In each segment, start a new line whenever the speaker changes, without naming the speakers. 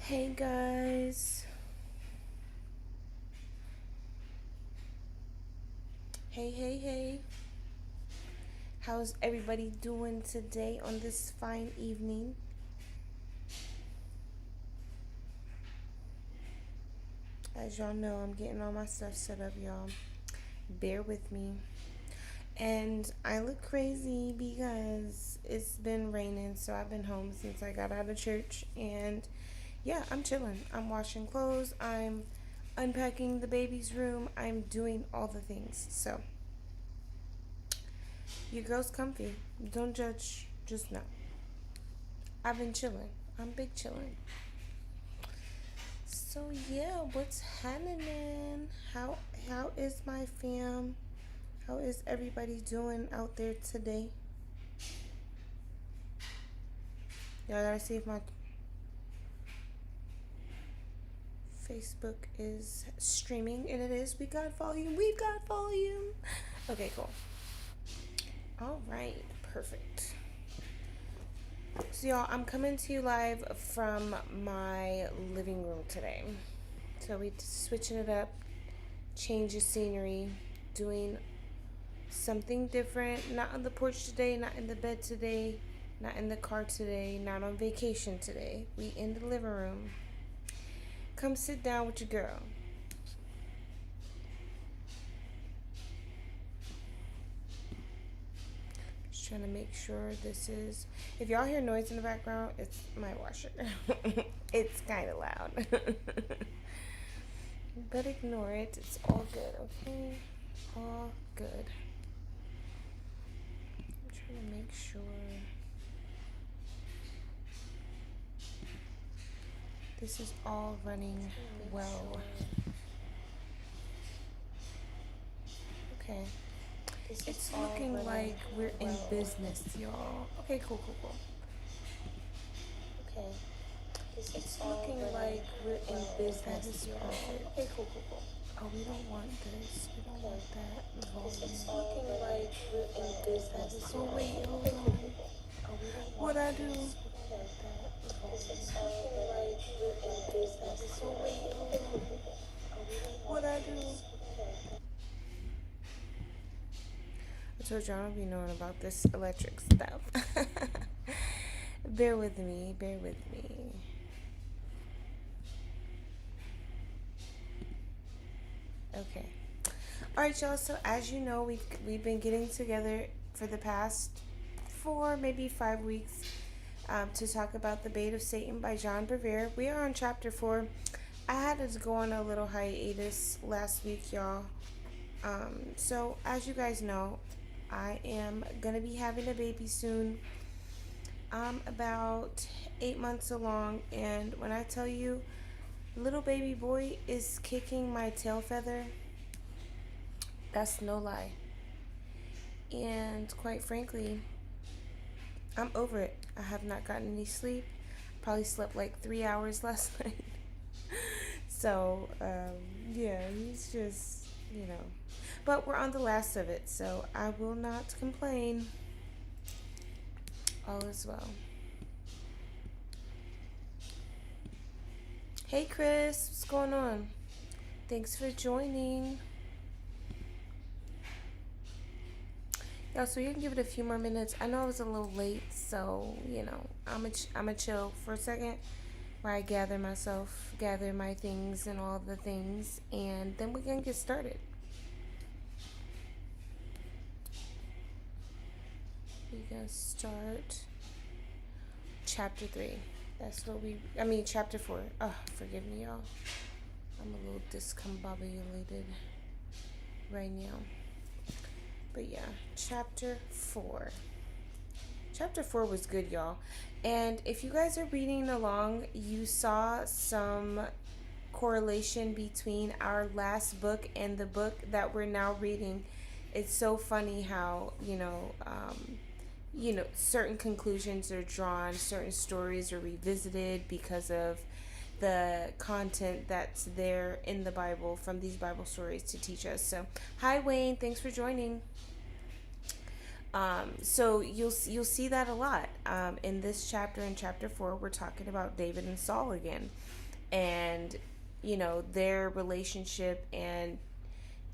Hey guys. Hey, hey, hey. How's everybody doing today on this fine evening? As y'all know, I'm getting all my stuff set up, y'all. Bear with me. And I look crazy because it's been raining, so I've been home since I got out of church. And yeah, I'm chilling. I'm washing clothes. I'm unpacking the baby's room. I'm doing all the things. So, your girl's comfy. Don't judge. Just know. I've been chilling. I'm big chilling. So yeah, what's happening? How is my fam? How is everybody doing out there today? Y'all gotta see if my Facebook is streaming, and it is. We got volume. We've got volume. Okay, cool. All right, perfect. So y'all, I'm coming to you live from my living room today. So we switching it up, change of scenery, doing something different. Not on the porch today, not in the bed today, not in the car today, not on vacation today. We in the living room. Come sit down with your girl. Just trying to make sure this is. If y'all hear noise in the background, it's my washer. It's kind of loud. But ignore it. It's all good, okay? All good. I'm trying to make sure this is all running well. Okay. It's looking like we're in business, y'all. Okay, cool. Okay. It's looking like we're in business, y'all. Okay, cool. Oh, we don't want this. We don't want that volume. It's looking like we're in business. Oh, wait, hold on. What I do? It's looking like we're in business. Oh, wait, hold on. What I do? I told you I don't be knowing about this electric stuff. Bear with me. Okay. All right, y'all. So as you know, we've been getting together for the past 4, maybe 5 weeks, to talk about The Bait of Satan by John Bevere. We are on chapter 4. I had to go on a little hiatus last week, y'all. So as you guys know, I am gonna be having a baby soon. I'm about 8 months along, and when I tell you, little baby boy is kicking my tail feather, that's no lie. And quite frankly, I'm over it. I have not gotten any sleep. Probably slept like 3 hours last night. So, yeah, he's just, you know. But we're on the last of it, so I will not complain. All is well. Hey, Chris, what's going on? Thanks for joining. Yeah, so you can give it a few more minutes. I know I was a little late, so, you know, I'm a chill for a second where I gather myself, gather my things and all the things, and then we're going to get started. We're going to start chapter 3. Chapter 4. Oh, forgive me, y'all. I'm a little discombobulated right now. But yeah, chapter 4. Chapter 4 was good, y'all. And if you guys are reading along, you saw some correlation between our last book and the book that we're now reading. It's so funny how, certain conclusions are drawn, certain stories are revisited because of the content that's there in the Bible from these Bible stories to teach us. So, hi Wayne, thanks for joining. So you'll see that a lot in this chapter. In chapter 4, we're talking about David and Saul again, and their relationship and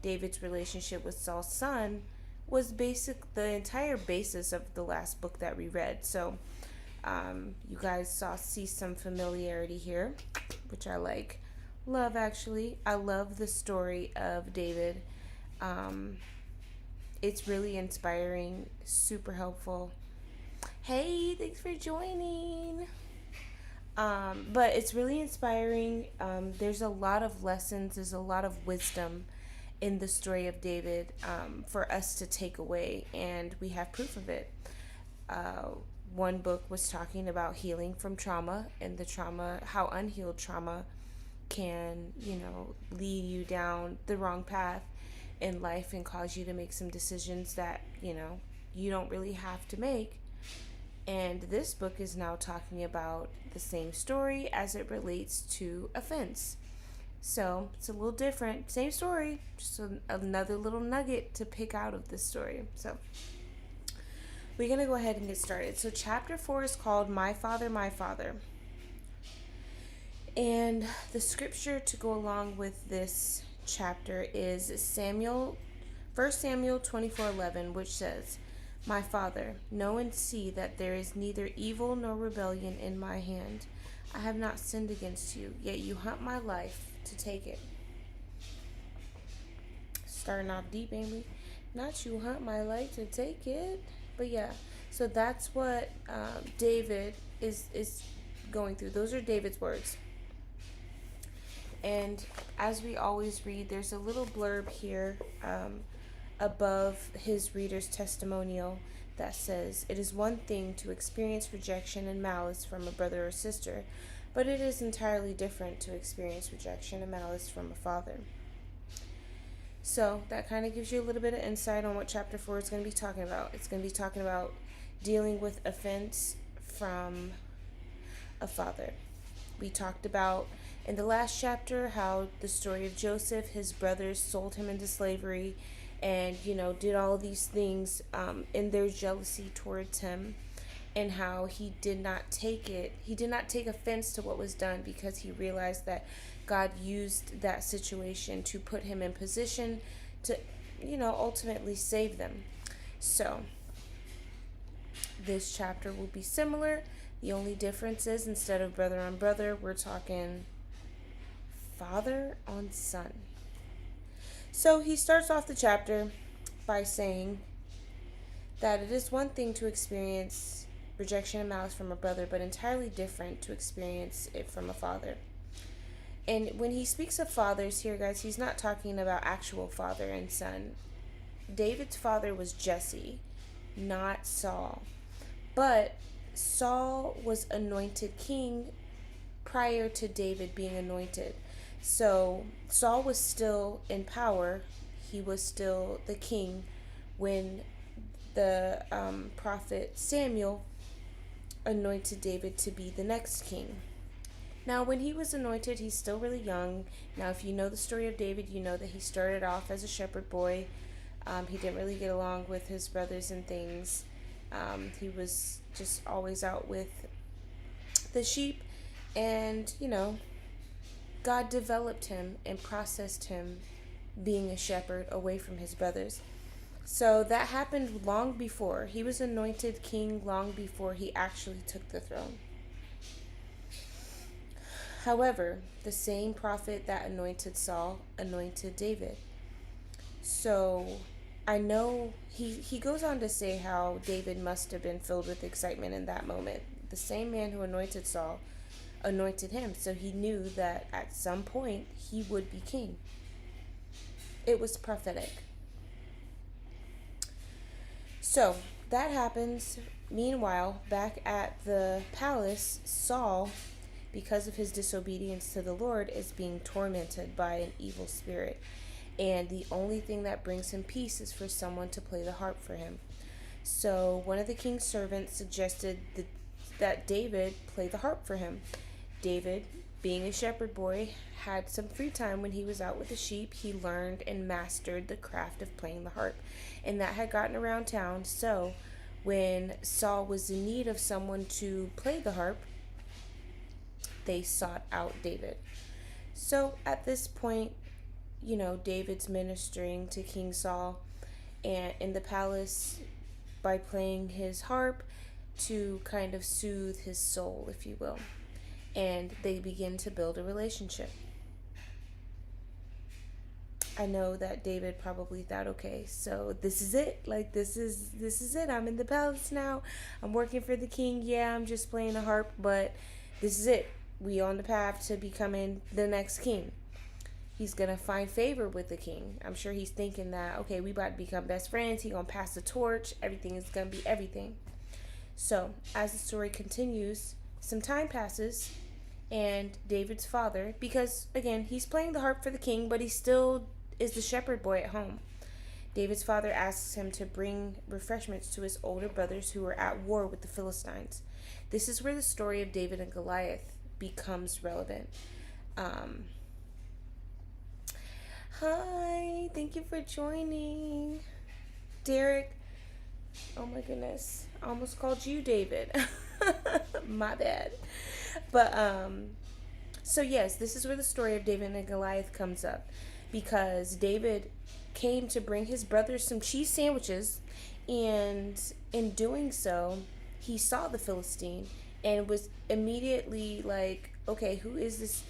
David's relationship with Saul's son was the entire basis of the last book that we read. So you guys see some familiarity here, which I love. Actually, I love the story of David. It's really inspiring, super helpful. Hey, thanks for joining. But it's really inspiring. There's a lot of lessons, there's a lot of wisdom in the story of David for us to take away, and we have proof of it. One book was talking about healing from trauma, and how unhealed trauma can, lead you down the wrong path in life and cause you to make some decisions that, you don't really have to make. And this book is now talking about the same story as it relates to offense. So it's a little different. Same story, just another little nugget to pick out of this story. So we're going to go ahead and get started. So chapter 4 is called My Father, My Father. And the scripture to go along with this chapter is 1 Samuel 24:11, which says, My Father, know and see that there is neither evil nor rebellion in my hand. I have not sinned against you, yet you hunt my life to take it. Starting off deep, Amy. Not you hunt my life to take it. But yeah, so that's what David is going through. Those are David's words. And as we always read, there's a little blurb here above his reader's testimonial that says, It is one thing to experience rejection and malice from a brother or sister, but it is entirely different to experience rejection and malice from a father. So that kind of gives you a little bit of insight on what chapter 4 is going to be talking about. It's going to be talking about dealing with offense from a father. We talked about in the last chapter how the story of Joseph, his brothers sold him into slavery and, did all these things in their jealousy towards him, and how he did not take offense to what was done because he realized that God used that situation to put him in position to, ultimately save them. So this chapter will be similar. The only difference is instead of brother on brother, we're talking father on son. So he starts off the chapter by saying that it is one thing to experience rejection and malice from a brother, but entirely different to experience it from a father. And when he speaks of fathers here, guys, he's not talking about actual father and son. David's father was Jesse, not Saul. But Saul was anointed king prior to David being anointed. So Saul was still in power. He was still the king when the prophet Samuel anointed David to be the next king. Now, when he was anointed, he's still really young. Now, if you know the story of David, you know that he started off as a shepherd boy. He didn't really get along with his brothers and things. He was just always out with the sheep. And, God developed him and processed him being a shepherd away from his brothers. So that happened long before. He was anointed king long before he actually took the throne. However, the same prophet that anointed Saul anointed David. So I know he goes on to say how David must have been filled with excitement in that moment. The same man who anointed Saul anointed him, so he knew that at some point he would be king. It was prophetic. So that happens. Meanwhile, back at the palace, Saul, because of his disobedience to the Lord, is being tormented by an evil spirit. And the only thing that brings him peace is for someone to play the harp for him. So one of the king's servants suggested that David play the harp for him. David being a shepherd boy, had some free time when he was out with the sheep. He learned and mastered the craft of playing the harp, and that had gotten around town. So when Saul was in need of someone to play the harp, they sought out David. So at this point, David's ministering to King Saul and in the palace by playing his harp to kind of soothe his soul, if you will. And they begin to build a relationship. I know that David probably thought, okay, so this is it. Like this is it. I'm in the palace now. I'm working for the king. Yeah, I'm just playing the harp, but this is it. We on the path to becoming the next king. He's gonna find favor with the king. I'm sure he's thinking that, okay, we about to become best friends. He gonna pass the torch. Everything is gonna be everything. So as the story continues, some time passes, and David's father, because again he's playing the harp for the king, but he still is the shepherd boy at home. David's father asks him to bring refreshments to his older brothers who are at war with the Philistines. This is where the story of David and Goliath becomes relevant. Hi, thank you for joining. Derek, oh my goodness, I almost called you David. My bad. But so yes, this is where the story of David and Goliath comes up, because David came to bring his brothers some cheese sandwiches, and in doing so, he saw the Philistine and was immediately like, okay, who is this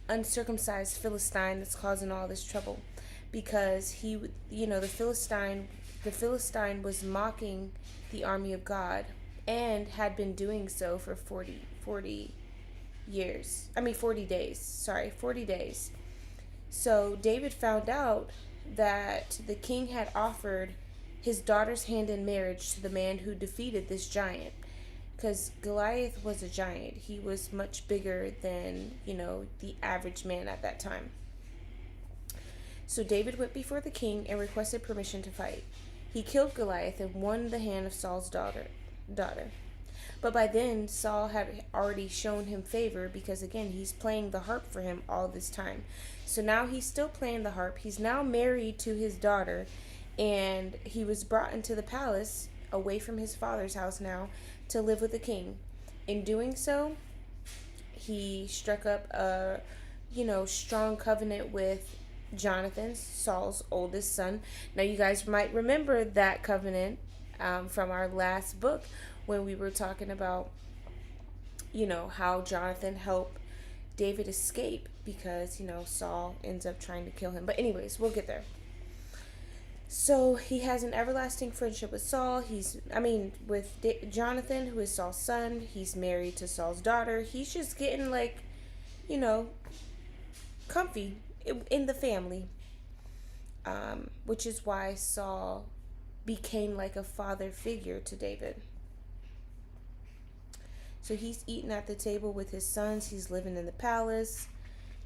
uncircumcised Philistine that's causing all this trouble? Because he, the Philistine was mocking the army of God and had been doing so for 40 years. 40 days. Sorry, 40 days. So David found out that the king had offered his daughter's hand in marriage to the man who defeated this giant. Because Goliath was a giant. He was much bigger than, the average man at that time. So David went before the king and requested permission to fight. He killed Goliath and won the hand of Saul's daughter. But by then, Saul had already shown him favor, because again, he's playing the harp for him all this time. So now he's still playing the harp. He's now married to his daughter, and he was brought into the palace away from his father's house now to live with the king. In doing so, he struck up a, strong covenant with Jonathan, Saul's oldest son. Now, you guys might remember that covenant from our last book, when we were talking about, how Jonathan helped David escape because, Saul ends up trying to kill him. But anyways, we'll get there. So he has an everlasting friendship with Saul. With Jonathan, who is Saul's son. He's married to Saul's daughter. He's just getting comfy in the family. Which is why Saul became like a father figure to David. So he's eating at the table with his sons. He's living in the palace.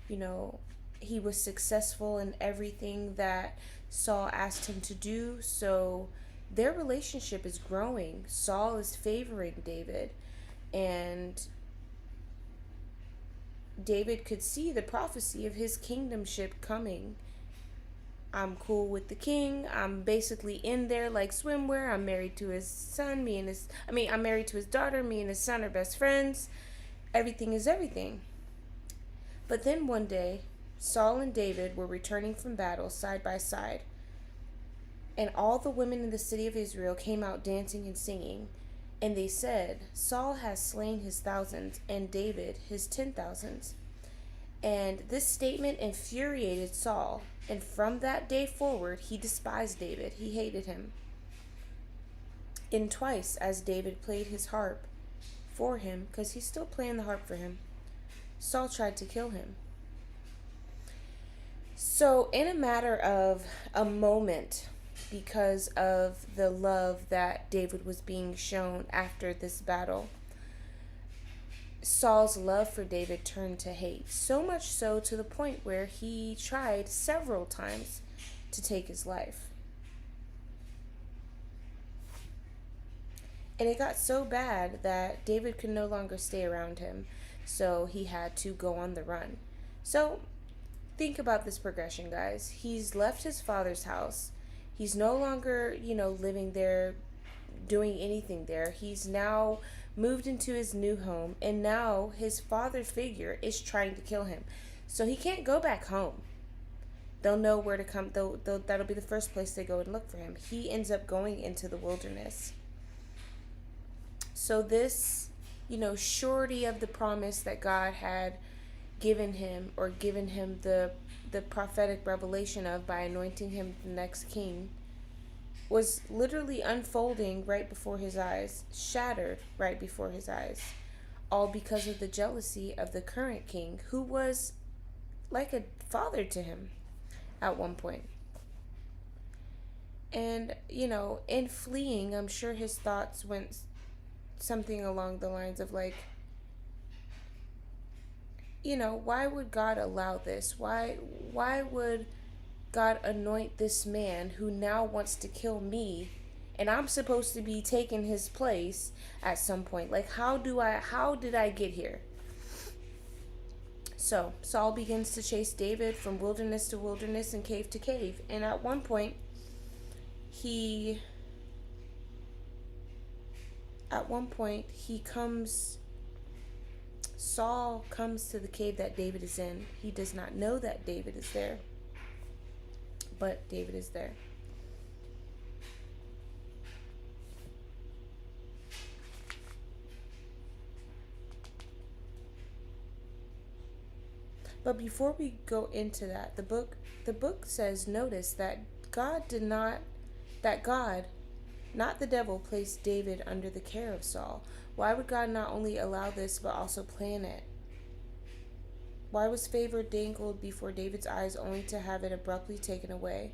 He was successful in everything that Saul asked him to do. So their relationship is growing. Saul is favoring David. And David could see the prophecy of his kingdomship coming. I'm cool with the king. I'm basically in there like swimwear. I'm married to his son. I'm married to his daughter. Me and his son are best friends. Everything is everything. But then one day, Saul and David were returning from battle side by side. And all the women in the city of Israel came out dancing and singing. And they said, Saul has slain his thousands, and David his 10,000s. And this statement infuriated Saul. And from that day forward, he despised David. He hated him. And twice, as David played his harp for him, because he's still playing the harp for him, Saul tried to kill him. So in a matter of a moment, because of the love that David was being shown after this battle, Saul's love for David turned to hate. So much so to the point where he tried several times to take his life. And it got so bad that David could no longer stay around him. So he had to go on the run. So think about this progression, guys. He's left his father's house. He's no longer, living there, doing anything there. He's now moved into his new home, and now his father figure is trying to kill him. So he can't go back home. They'll know where to come. That'll be the first place they go and look for him. He ends up going into the wilderness. So this, surety of the promise that God had given him, or given him the prophetic revelation of by anointing him the next king, was literally unfolding right before his eyes, shattered right before his eyes, all because of the jealousy of the current king, who was like a father to him at one point. And, in fleeing, I'm sure his thoughts went something along the lines of like, why would God allow this? Why would God anoint this man who now wants to kill me, and I'm supposed to be taking his place at some point? Like, how did I get here? So Saul begins to chase David from wilderness to wilderness and cave to cave. And at one point, Saul comes to the cave that David is in. He does not know that David is there, but David is there. But before we go into that, the book says, notice that God, not the devil, placed David under the care of Saul. Why would God not only allow this but also plan it? Why was favor dangled before David's eyes only to have it abruptly taken away?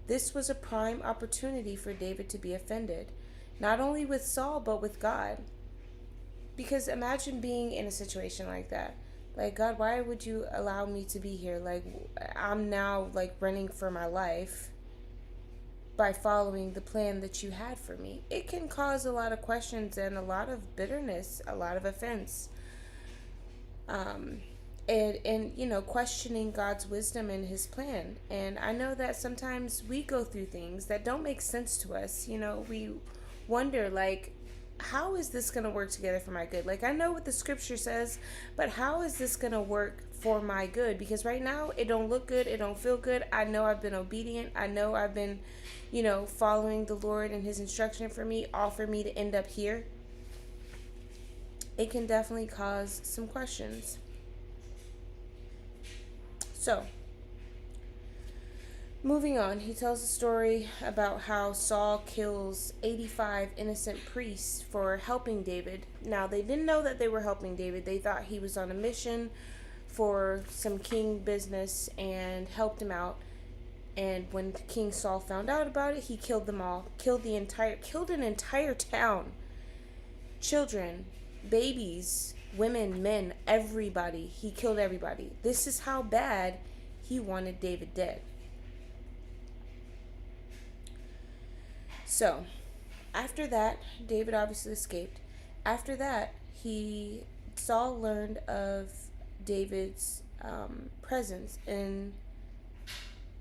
This was a prime opportunity for David to be offended, not only with Saul but with God. Because imagine being in a situation like that. Like, God, why would you allow me to be here? Like, I'm now like running for my life by following the plan that you had for me. It can cause a lot of questions and a lot of bitterness, a lot of offense. And questioning God's wisdom and his plan. And I know that sometimes we go through things that don't make sense to us. We wonder, like, how is this going to work together for my good? Like, I know what the scripture says, but how is this going to work for my good? Because right now it don't look good. It don't feel good. I know I've been obedient. I know I've been, following the Lord and his instruction for me, all for me to end up here. It can definitely cause some questions. So, moving on, he tells a story about how Saul kills 85 innocent priests for helping David. Now, they didn't know that they were helping David. They thought he was on a mission for some king business and helped him out. And when King Saul found out about it, he killed them all. Killed an entire town. Children, babies, women, men, everybody. He killed everybody. This is how bad he wanted David dead. So, after that, David obviously escaped. After that, Saul learned of David's presence in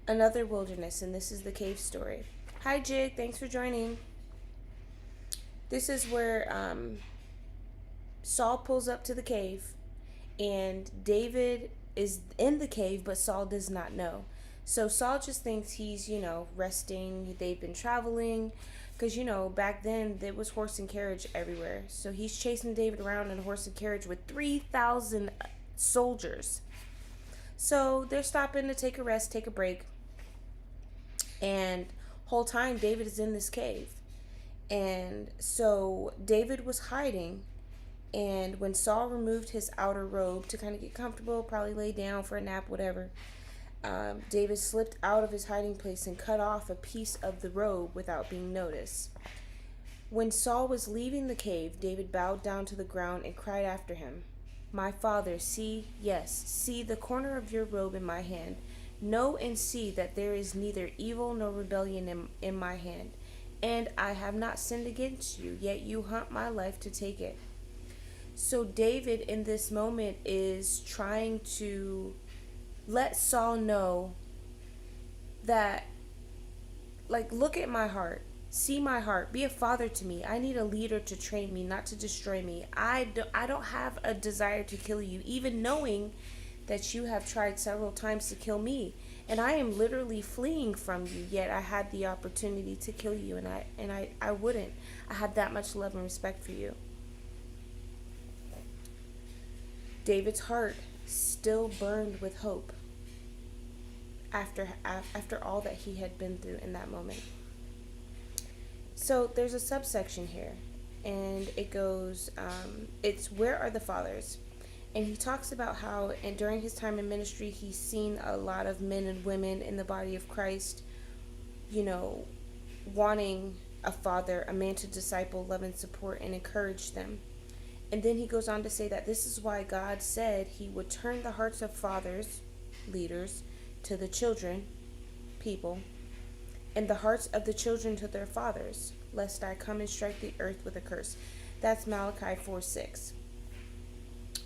another wilderness, and this is the cave story. Hi, Jig. Thanks for joining. This is where Saul pulls up to the cave, and David is in the cave, but Saul does not know. So Saul just thinks he's, resting. They've been traveling because, back then there was horse and carriage everywhere. So he's chasing David around in a horse and carriage with 3,000 soldiers. So they're stopping to take a rest, take a break. And whole time David is in this cave. And so David was hiding. And when Saul removed his outer robe to kind of get comfortable, probably lay down for a nap, whatever, David slipped out of his hiding place and cut off a piece of the robe without being noticed. When Saul was leaving the cave, David bowed down to the ground and cried after him, "My father, see the corner of your robe in my hand. Know and see that there is neither evil nor rebellion in my hand. And I have not sinned against you, yet you hunt my life to take it." So David in this moment is trying to let Saul know that, like, look at my heart. See my heart. Be a father to me. I need a leader to train me, not to destroy me. I don't have a desire to kill you, even knowing that you have tried several times to kill me. And I am literally fleeing from you, yet I had the opportunity to kill you, and I wouldn't. I have that much love and respect for you. David's heart still burned with hope after all that he had been through in that moment. So there's a subsection here, and it goes, it's where are the fathers? And he talks about how, and during his time in ministry, he's seen a lot of men and women in the body of Christ, wanting a father, a man to disciple, love, and support, and encourage them. And then he goes on to say that this is why God said he would turn the hearts of fathers, leaders, to the children, people, and the hearts of the children to their fathers, lest I come and strike the earth with a curse. That's Malachi 4:6.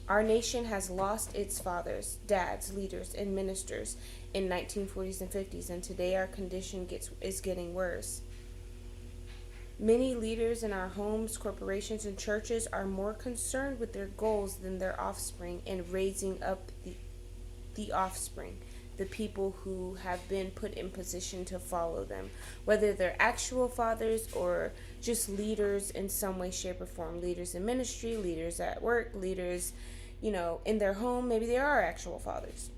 Our nation has lost its fathers, dads, leaders, and ministers in 1940s and 50s, and today our condition is getting worse. Many leaders in our homes, corporations, and churches are more concerned with their goals than their offspring and raising up the offspring, the people who have been put in position to follow them, whether they're actual fathers or just leaders in some way, shape, or form. Leaders in ministry, leaders at work, leaders, in their home. Maybe they are actual fathers.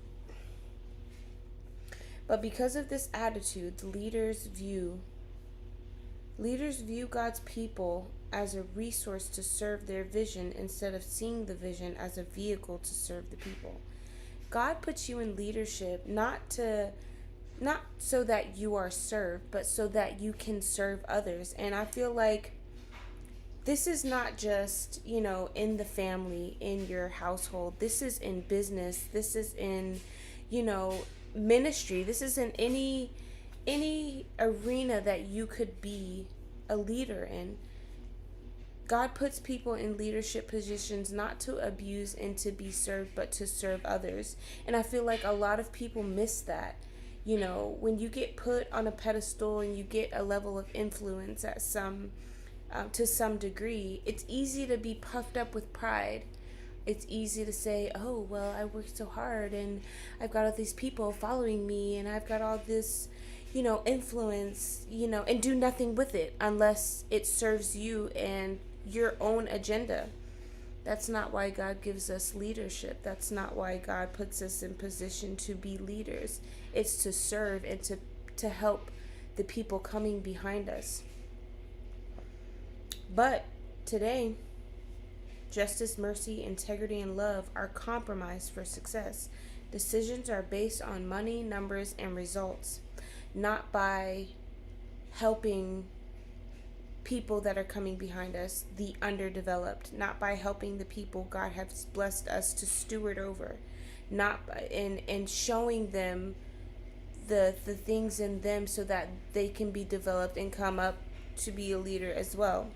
But because of this attitude, leaders view God's people as a resource to serve their vision instead of seeing the vision as a vehicle to serve the people. God puts you in leadership not so that you are served, but so that you can serve others. And I feel like this is not just, in the family, in your household. This is in business. This is in, ministry. This is in any arena that you could be a leader in. God puts people in leadership positions not to abuse and to be served, but to serve others. And I feel like a lot of people miss that. When you get put on a pedestal and you get a level of influence at to some degree, it's easy to be puffed up with pride. It's easy to say, oh, well, I worked so hard and I've got all these people following me and I've got all this, influence, and do nothing with it unless it serves you and your own agenda. That's not why God gives us leadership. That's not why God puts us in position to be leaders. It's to serve and to help the people coming behind us. But today, justice, mercy, integrity, and love are compromised for success. Decisions are based on money, numbers, and results, not by helping people that are coming behind us, the underdeveloped, not by helping the people God has blessed us to steward over, not by, and showing them the things in them so that they can be developed and come up to be a leader as well.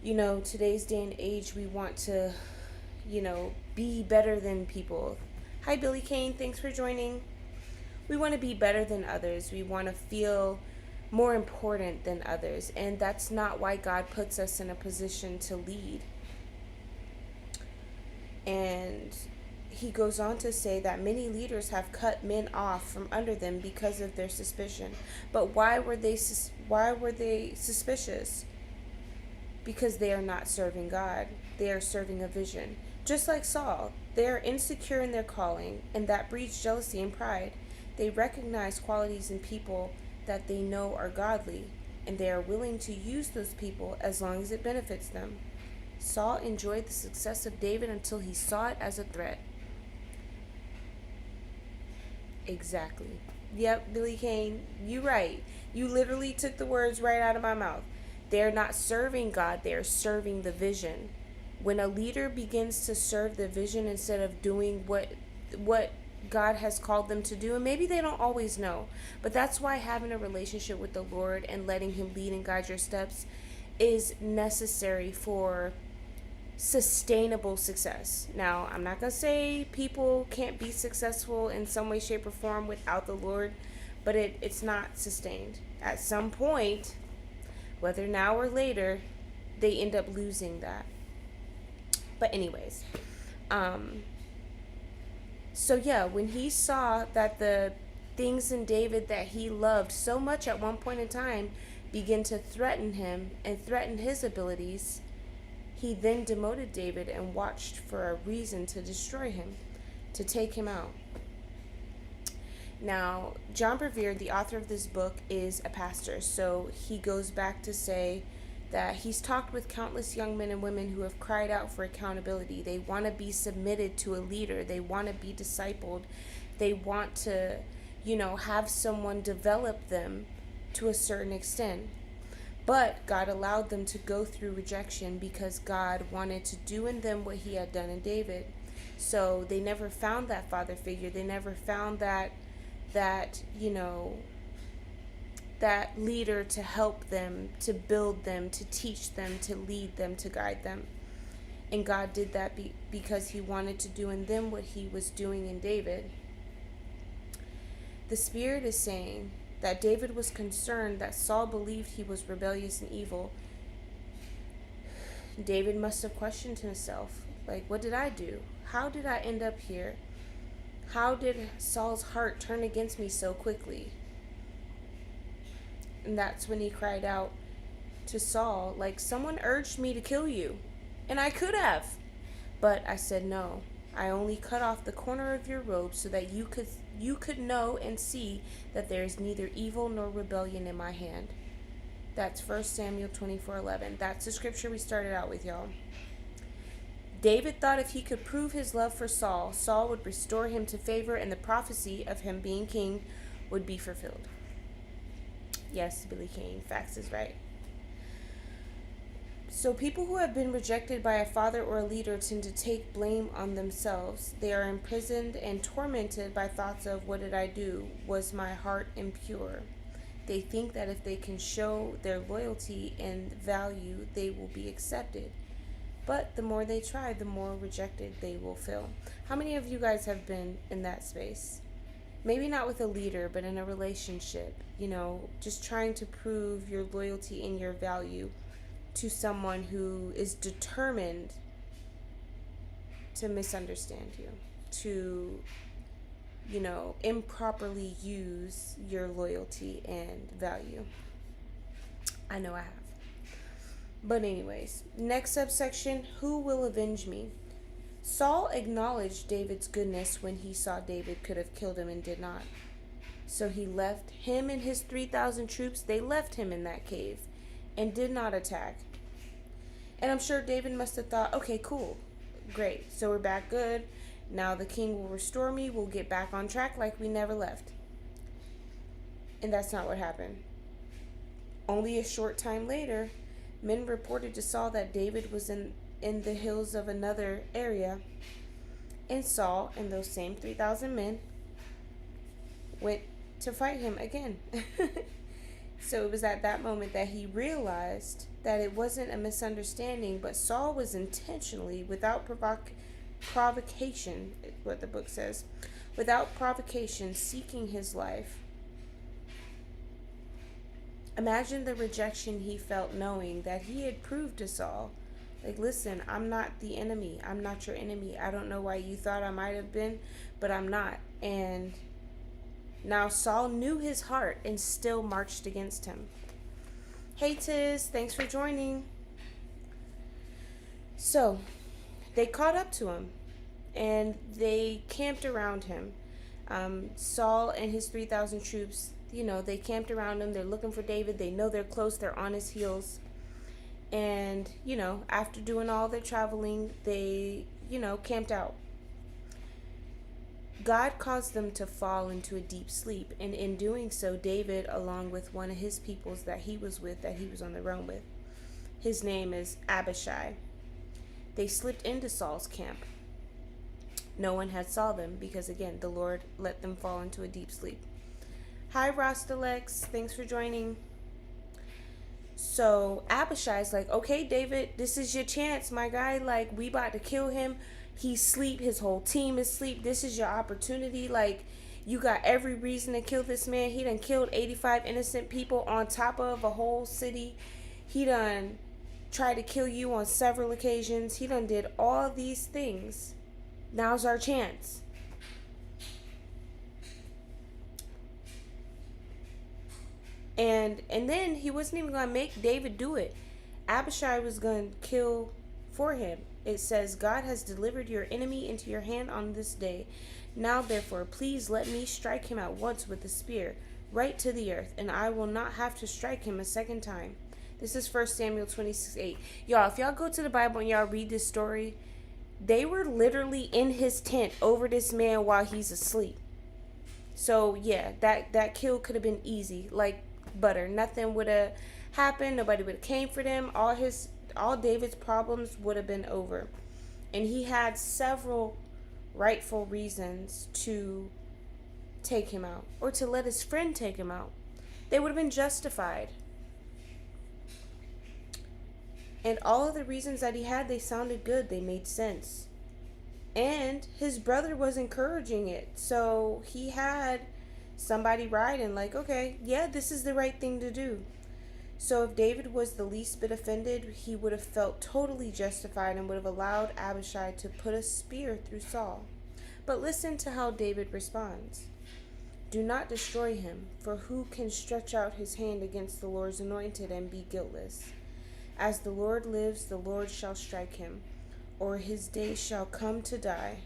Today's day and age, we want to, be better than people. Hi, Billy Kane. Thanks for joining. We want to be better than others. We want to feel more important than others. And that's not why God puts us in a position to lead. And he goes on to say that many leaders have cut men off from under them because of their suspicion. But why were they suspicious? Because they are not serving God. They are serving a vision. Just like Saul, they are insecure in their calling, and that breeds jealousy and pride. They recognize qualities in people that they know are godly, and they are willing to use those people as long as it benefits them. Saul enjoyed the success of David until he saw it as a threat. Exactly. Yep, Billy Kane, you right. You literally took the words right out of my mouth. They're not serving God, they're serving the vision. When a leader begins to serve the vision instead of doing what God has called them to do, and maybe they don't always know, but that's why having a relationship with the Lord and letting him lead and guide your steps is necessary for sustainable success. Now, I'm not going to say people can't be successful in some way, shape, or form without the Lord, but it's not sustained. At some point, whether now or later, they end up losing that. But anyways, so yeah, when he saw that the things in David that he loved so much at one point in time begin to threaten him and threaten his abilities, he then demoted David and watched for a reason to destroy him, to take him out. Now, John Bevere, the author of this book, is a pastor, so he goes back to say that he's talked with countless young men and women who have cried out for accountability. They want to be submitted to a leader. They want to be discipled. They want to, have someone develop them to a certain extent. But God allowed them to go through rejection because God wanted to do in them what he had done in David. So they never found that father figure. They never found that leader to help them, to build them, to teach them, to lead them, to guide them. And God did that because he wanted to do in them what he was doing in David. The Spirit is saying that David was concerned that Saul believed he was rebellious and evil. David must have questioned himself, like, what did I do? How did I end up here? How did Saul's heart turn against me so quickly? And that's when he cried out to Saul, like, someone urged me to kill you, and I could have. But I said no. I only cut off the corner of your robe so that you could know and see that there is neither evil nor rebellion in my hand. That's 1 Samuel 24:11. That's the scripture we started out with, y'all. David thought if he could prove his love for Saul, Saul would restore him to favor and the prophecy of him being king would be fulfilled. Yes, Billy Kane, facts is right. So people who have been rejected by a father or a leader tend to take blame on themselves. They are imprisoned and tormented by thoughts of, what did I do? Was my heart impure? They think that if they can show their loyalty and value, they will be accepted. But the more they try, the more rejected they will feel. How many of you guys have been in that space? Maybe not with a leader, but in a relationship, just trying to prove your loyalty and your value to someone who is determined to misunderstand you, to, improperly use your loyalty and value. I know I have. But anyways, next subsection, who will avenge me? Saul acknowledged David's goodness when he saw David could have killed him and did not. So he left him and his 3,000 troops. They left him in that cave and did not attack. And I'm sure David must have thought, okay, cool, great. So we're back good. Now the king will restore me. We'll get back on track like we never left. And that's not what happened. Only a short time later, men reported to Saul that David was in the hills of another area. And Saul and those same 3,000 men went to fight him again. So it was at that moment that he realized that it wasn't a misunderstanding, but Saul was intentionally, without provocation, is what the book says, without provocation, seeking his life. Imagine the rejection he felt knowing that he had proved to Saul, like, listen, I'm not the enemy. I'm not your enemy. I don't know why you thought I might have been, but I'm not. And now Saul knew his heart and still marched against him. Hey Tiz, thanks for joining. So they caught up to him and they camped around him. Saul and his 3,000 troops, they camped around him. They're looking for David. They know they're close. They're on his heels. And, after doing all their traveling, they, camped out. God caused them to fall into a deep sleep, and in doing so, David, along with one of his peoples that he was on the run with, his name is Abishai, they slipped into Saul's camp. No one had saw them because, again, the Lord let them fall into a deep sleep. Hi, Rostalex. Thanks for joining. So Abishai's like, okay, David, this is your chance, my guy. Like, we about to kill him. He's asleep. His whole team is asleep. This is your opportunity. Like, you got every reason to kill this man. He done killed 85 innocent people on top of a whole city. He done tried to kill you on several occasions. He done did all these things. Now's our chance. And then he wasn't even going to make David do it. Abishai was going to kill for him. It says, God has delivered your enemy into your hand on this day. Now, therefore, please let me strike him at once with the spear, right to the earth, and I will not have to strike him a second time. This is 1 Samuel 26:8. Y'all, if y'all go to the Bible and y'all read this story, they were literally in his tent over this man while he's asleep. So, yeah, that kill could have been easy, like butter. Nothing would have happened. Nobody would have came for them. All David's problems would have been over. And he had several rightful reasons to take him out, or to let his friend take him out. They would have been justified. And all of the reasons that he had, they sounded good. They made sense. And his brother was encouraging it. So he had somebody riding like, okay, yeah, this is the right thing to do. So if David was the least bit offended, he would have felt totally justified and would have allowed Abishai to put a spear through Saul. But listen to how David responds. Do not destroy him, for who can stretch out his hand against the Lord's anointed and be guiltless? As the Lord lives, the Lord shall strike him, or his days shall come to die,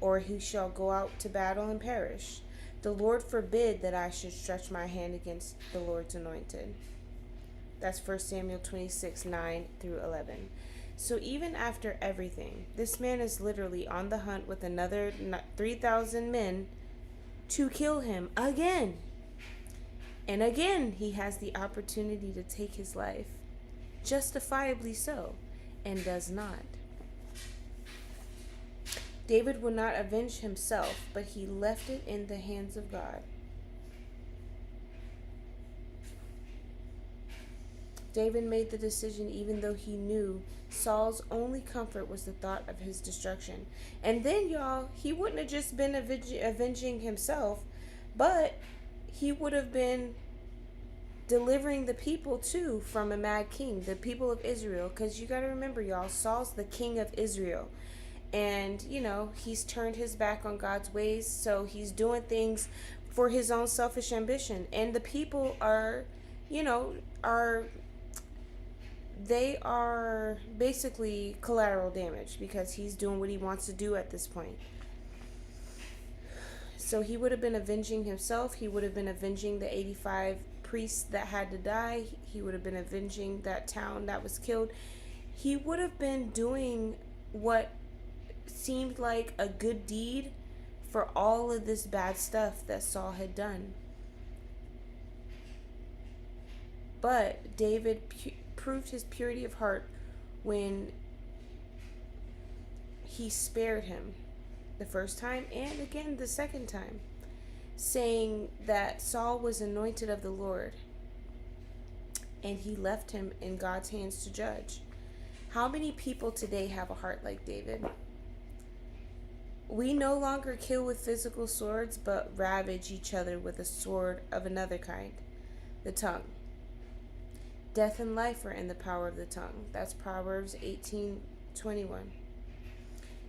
or he shall go out to battle and perish. The Lord forbid that I should stretch my hand against the Lord's anointed. That's 1 Samuel 26:9-11. So even after everything, this man is literally on the hunt with another 3,000 men to kill him again. And again, he has the opportunity to take his life, justifiably so, and does not. David would not avenge himself, but he left it in the hands of God. David made the decision even though he knew Saul's only comfort was the thought of his destruction. And then, y'all, he wouldn't have just been avenging himself, but he would have been delivering the people too from a mad king, the people of Israel. Because you got to remember, y'all, Saul's the king of Israel. And, he's turned his back on God's ways, so he's doing things for his own selfish ambition. And the people are they are basically collateral damage because he's doing what he wants to do at this point. So he would have been avenging himself. He would have been avenging the 85 priests that had to die. He would have been avenging that town that was killed. He would have been doing what seemed like a good deed for all of this bad stuff that Saul had done. But David proved his purity of heart when he spared him the first time and again the second time, saying that Saul was anointed of the Lord and he left him in God's hands to judge. How many people today have a heart like David? We no longer kill with physical swords, but ravage each other with a sword of another kind, the tongue. Death and life are in the power of the tongue. That's Proverbs 18:21.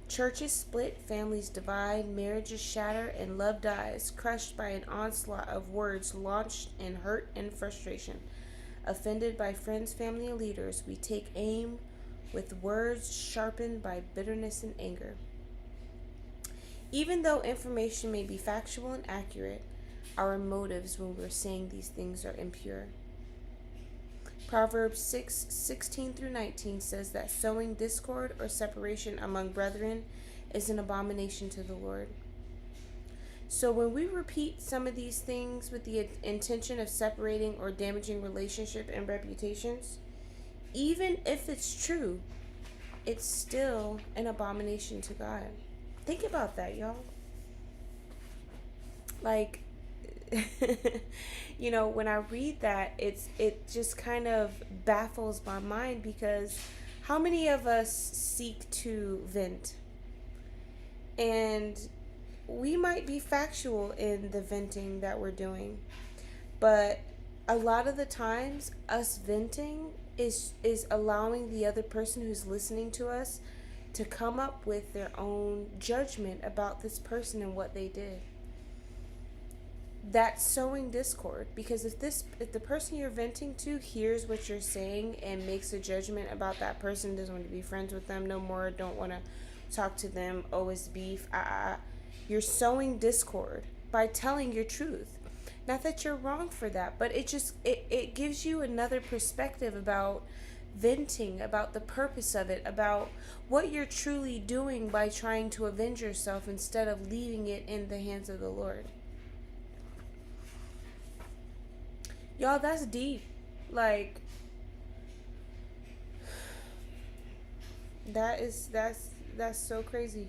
Churches split, families divide, marriages shatter, and love dies, crushed by an onslaught of words launched in hurt and frustration. Offended by friends, family, and leaders, we take aim with words sharpened by bitterness and anger. Even though information may be factual and accurate, our motives when we're saying these things are impure. Proverbs 6:16-19 says that sowing discord or separation among brethren is an abomination to the Lord. So when we repeat some of these things with the intention of separating or damaging relationship and reputations, even if it's true, it's still an abomination to God. Think about that, y'all. Like, when I read that, it just kind of baffles my mind, because how many of us seek to vent? And we might be factual in the venting that we're doing, but a lot of the times us venting is allowing the other person who's listening to us to come up with their own judgment about this person and what they did. That's sowing discord, because if the person you're venting to hears what you're saying and makes a judgment about that person, doesn't want to be friends with them no more, don't want to talk to them, always beef, you're sowing discord by telling your truth. Not that you're wrong for that, but it gives you another perspective about venting, about the purpose of it, about what you're truly doing by trying to avenge yourself instead of leaving it in the hands of the Lord. Y'all, that's deep. Like, that's so crazy.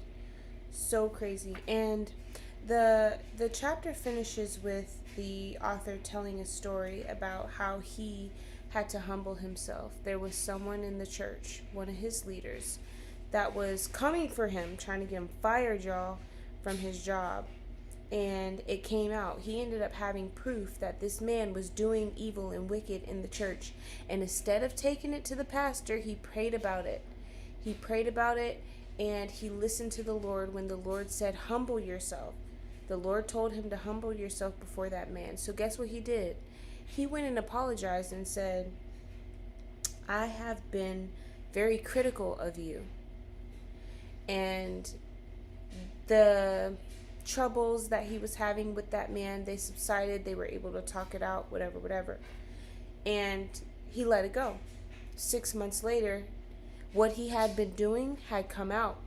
So crazy. And the chapter finishes with the author telling a story about how he had to humble himself. There was someone in the church, one of his leaders, that was coming for him, trying to get him fired, y'all, from his job. And it came out. He ended up having proof that this man was doing evil and wicked in the church. And instead of taking it to the pastor, he prayed about it. He prayed about it, and he listened to the Lord when the Lord said, humble yourself. The Lord told him to humble yourself before that man. So guess what he did? He went and apologized and said, I have been very critical of you. And the troubles that he was having with that man, they subsided. They were able to talk it out, whatever. And he let it go. 6 months later, what he had been doing had come out.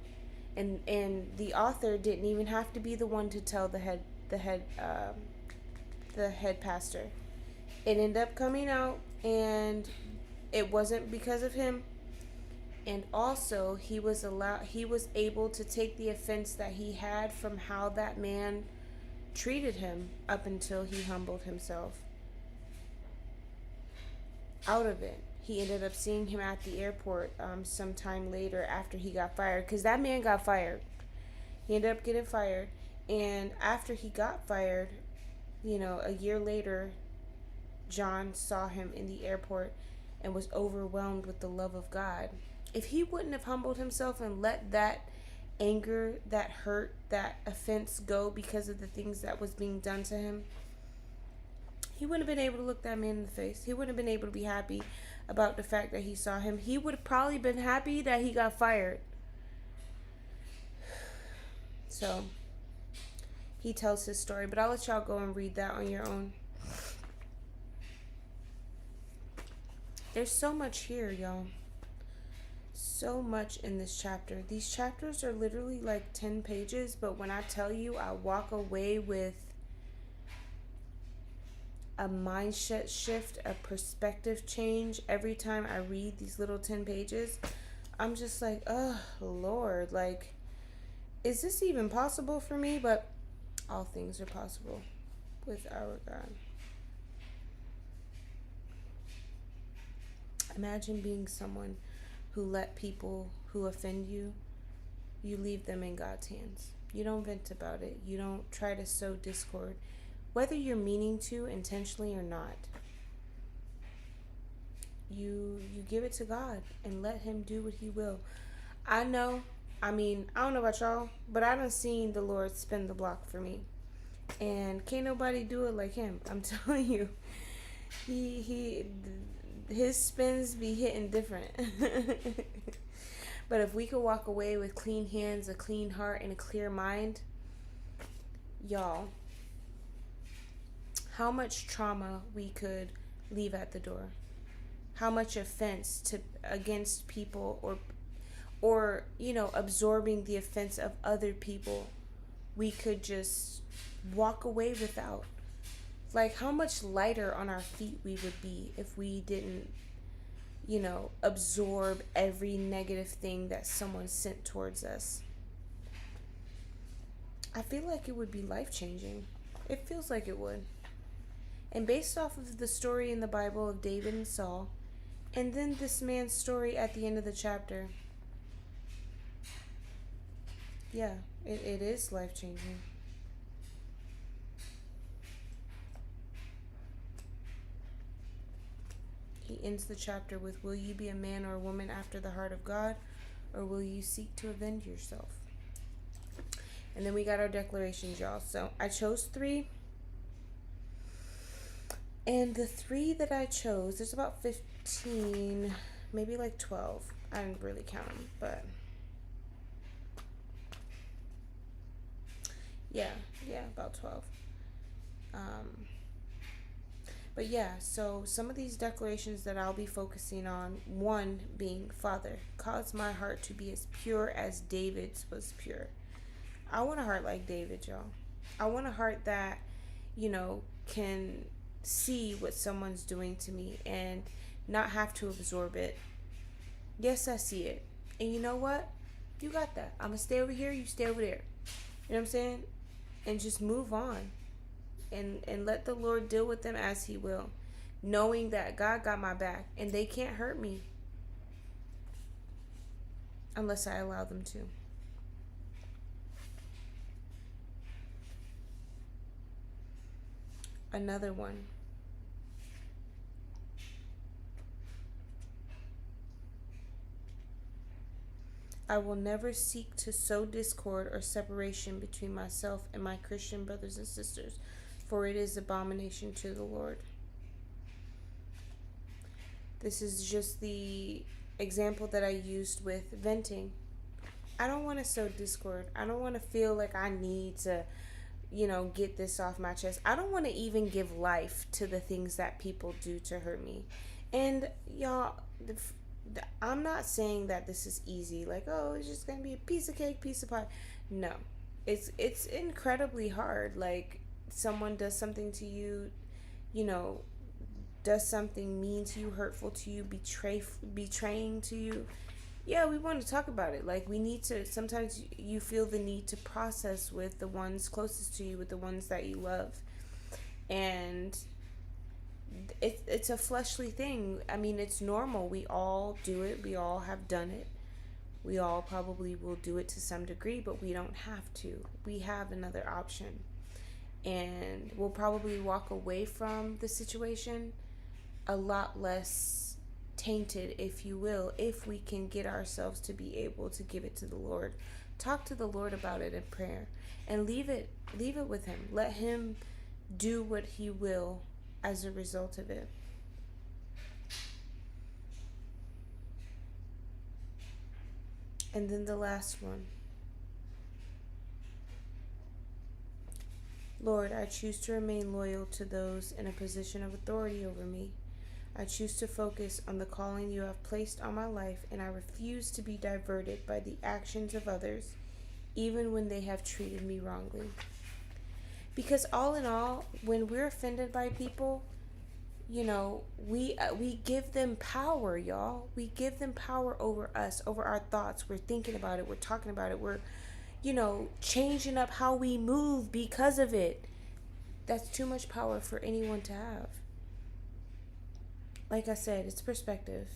And the author didn't even have to be the one to tell the head pastor. It ended up coming out, and it wasn't because of him. And also, he was able to take the offense that he had from how that man treated him up until he humbled himself out of it. He ended up seeing him at the airport sometime later after he got fired, because that man got fired. He ended up getting fired, and after he got fired, a year later, John saw him in the airport and was overwhelmed with the love of God. If he wouldn't have humbled himself and let that anger, that hurt, that offense go because of the things that was being done to him, he wouldn't have been able to look that man in the face. He wouldn't have been able to be happy about the fact that he saw him. He would have probably been happy that he got fired. So, he tells his story, but I'll let y'all go and read that on your own. There's so much here, y'all. So much in this chapter. These chapters are literally like 10 pages, but when I tell you, I walk away with a mindset shift, a perspective change every time I read these little 10 pages. I'm just like, oh Lord, like, is this even possible for me? But all things are possible with our God. Imagine being someone who let people who offend you, you leave them in God's hands. You don't vent about it. You don't try to sow discord, whether you're meaning to intentionally or not. You give it to God and let him do what he will. I don't know about y'all, but I done seen the Lord spin the block for me. And can't nobody do it like him. I'm telling you. His spins be hitting different. But if we could walk away with clean hands, a clean heart, and a clear mind, y'all, how much trauma we could leave at the door. How much offense against people, or absorbing the offense of other people, we could just walk away without. Like, how much lighter on our feet we would be if we didn't, absorb every negative thing that someone sent towards us. I feel like it would be life-changing. It feels like it would. And based off of the story in the Bible of David and Saul, and then this man's story at the end of the chapter, yeah, it is life changing. He ends the chapter with, will you be a man or a woman after the heart of God, or will you seek to avenge yourself? And then we got our declarations, y'all. So I chose 3. And the 3 that I chose, there's about 15, maybe like 12. I didn't really count them, but yeah, about 12. But yeah, so some of these declarations that I'll be focusing on, one being, Father, cause my heart to be as pure as David's was pure. I want a heart like David, y'all. I want a heart that, can see what someone's doing to me and not have to absorb it. Yes, I see it. And you know what? You got that. I'm going to stay over here, you stay over there. You know what I'm saying? And just move on. And let the Lord deal with them as he will. Knowing that God got my back and they can't hurt me unless I allow them to. Another one. I will never seek to sow discord or separation between myself and my Christian brothers and sisters, for it is abomination to the Lord. This is just the example that I used with venting. I don't want to sow discord. I don't want to feel like I need to, get this off my chest. I don't want to even give life to the things that people do to hurt me. And y'all, I'm not saying that this is easy. Like, oh, it's just gonna be a piece of cake, piece of pie. No, it's incredibly hard. Like, someone does something to you, does something mean to you, hurtful to you, betraying to you. Yeah, we want to talk about it. Like, we need to, sometimes you feel the need to process with the ones closest to you, with the ones that you love. And it's a fleshly thing. I mean, it's normal. We all do it. We all have done it. We all probably will do it to some degree, but we don't have to. We have another option. And we'll probably walk away from the situation a lot less tainted, if you will, if we can get ourselves to be able to give it to the Lord. Talk to the Lord about it in prayer and leave it with him. Let him do what he will as a result of it. And then the last one. Lord, I choose to remain loyal to those in a position of authority over me. I choose to focus on the calling you have placed on my life, and I refuse to be diverted by the actions of others, even when they have treated me wrongly. Because all in all, when we're offended by people, we give them power, y'all. We give them power over us, over our thoughts. We're thinking about it. We're talking about it. We're, changing up how we move because of it. That's too much power for anyone to have. Like I said, it's perspective.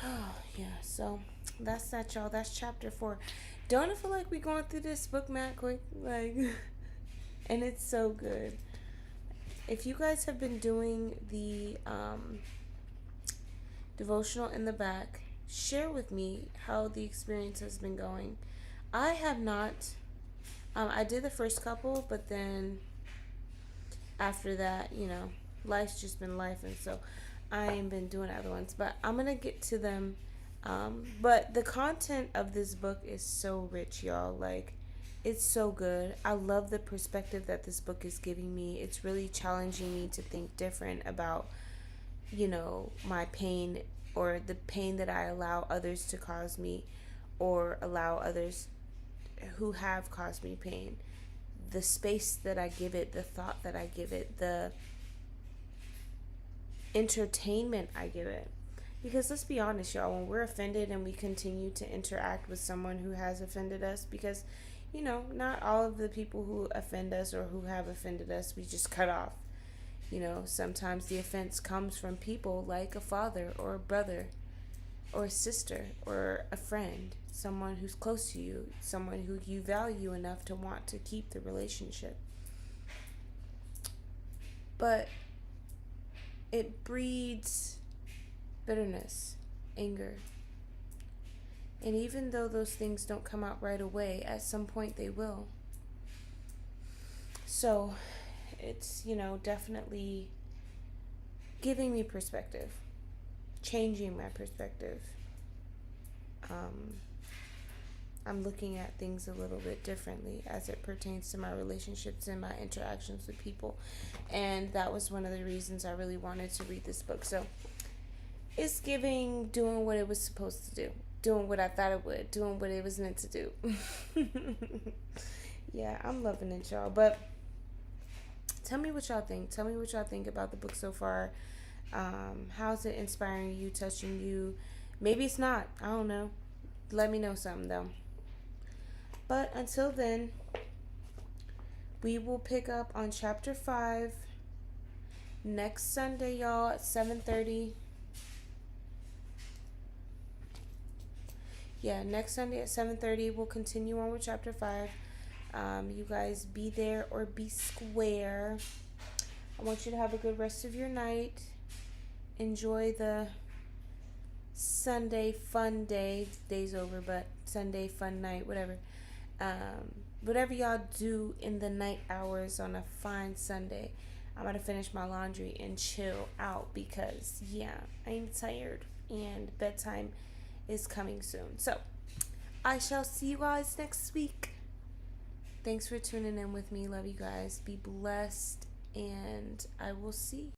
Oh, yeah. So that's that, y'all. That's chapter 4. Don't I feel like we're going through this book mad quick? Like, and it's so good. If you guys have been doing the devotional in the back, share with me how the experience has been going. I have not. I did the first couple, but then after that, life's just been life, and so I ain't been doing other ones. But I'm gonna get to them. But the content of this book is so rich, y'all. Like, it's so good. I love the perspective that this book is giving me. It's really challenging me to think different about, my pain, or the pain that I allow others to cause me, or allow others who have caused me pain. The space that I give it, the thought that I give it, the entertainment I give it. Because let's be honest, y'all, when we're offended and we continue to interact with someone who has offended us, because not all of the people who offend us or who have offended us, we just cut off. Sometimes the offense comes from people like a father or a brother or a sister or a friend, someone who's close to you, someone who you value enough to want to keep the relationship. But it breeds bitterness, anger. And even though those things don't come out right away, at some point they will. So it's, definitely giving me perspective, changing my perspective. I'm looking at things a little bit differently as it pertains to my relationships and my interactions with people. And that was one of the reasons I really wanted to read this book. So it's doing what it was supposed to do, doing what I thought it would, doing what it was meant to do. Yeah, I'm loving it, y'all. But tell me what y'all think. Tell me what y'all think about the book so far. How's it inspiring you, touching you? Maybe it's not. I don't know. Let me know something, though. But until then, we will pick up on chapter 5 next Sunday, y'all, at 7:30. Yeah, next Sunday at 7:30, we'll continue on with chapter 5. You guys be there or be square. I want you to have a good rest of your night. Enjoy the Sunday fun day. Day's over, but Sunday fun night, whatever. Whatever y'all do in the night hours on a fine Sunday. I'm going to finish my laundry and chill out because, yeah, I'm tired and bedtime is coming soon. So, I shall see you guys next week. Thanks for tuning in with me. Love you guys. Be blessed, and I will see you.